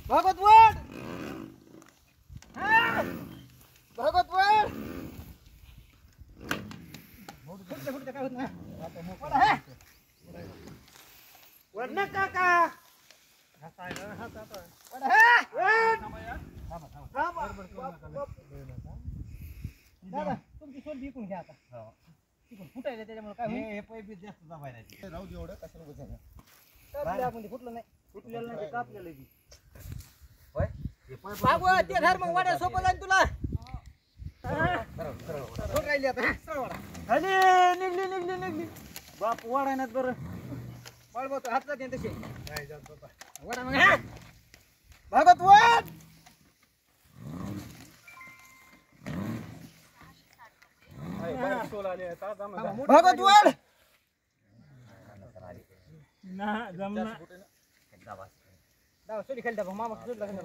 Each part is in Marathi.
भागवतवाड भागवतवाड काय होत नाही वरना काका तुमची सोल विकून घ्या आता तिकून फुटायला त्याच्यामुळे काय होईल पैप जास्त दाबायला राहू दे एवढं कशाला बसायला फुटलं नाही फुटलेलं नाही कापलेलं आहे बाबू ते धर मग वाड्या सोपं जाईल तुला राहिली आता निघली निघली निघली बाप वाढायनात बरं बाळ भाऊ हात जाते तसे वाडा मग भागत वाढ भागत वाढ ना जमना सोडी खाली दाबा मामा सोडी लागेल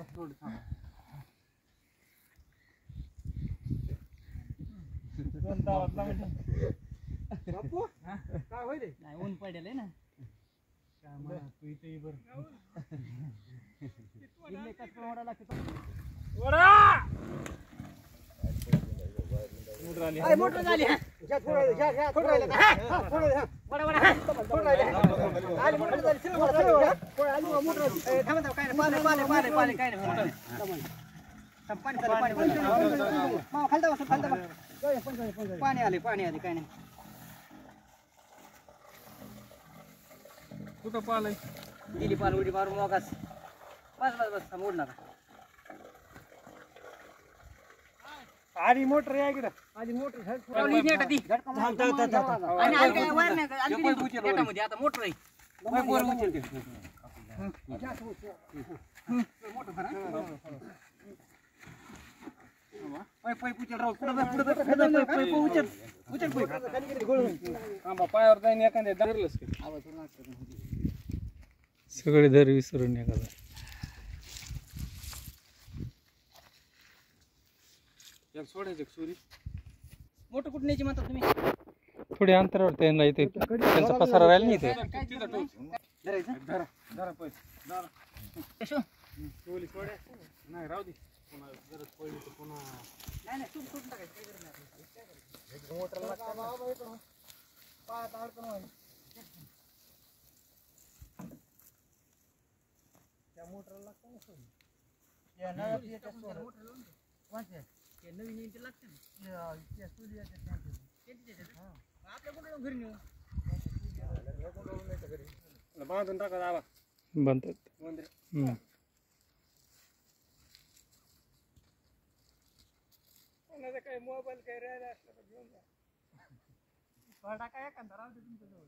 बापू काय होईल नाही ऊन पडेल ना मोटर झाली पाणी आले पाणी आले काय नाही कुठं पाल दिली पाल उडी मारून मोगाच बस बस बस मोड नका आधी मोटर या इकडं आधी मोटर आता मोटर आहे पायावर जाईन एखाद्या धरलंच सगळे धर विसरून एखादा सोडायचं सुरी मोठं कुठं न्यायची म्हणतात तुम्ही थोडी अंतरावर त्यांना इथे त्यांचा पसारा राहिला नाही इथे नाही राहू दे गरज पडली तर पुन्हा नाही नाही तुम्ही सुटून टाकायचं पायात अडकून त्या मोटरला लागतं ना सोडून नवीन इंट लागते ना आपल्या कुठे घरी नेऊ बांधून टाका दाबा बांधतात काही मोबाईल काही राहिला असला तर घेऊन जा टाका एखादा राहते तुमच्या जवळ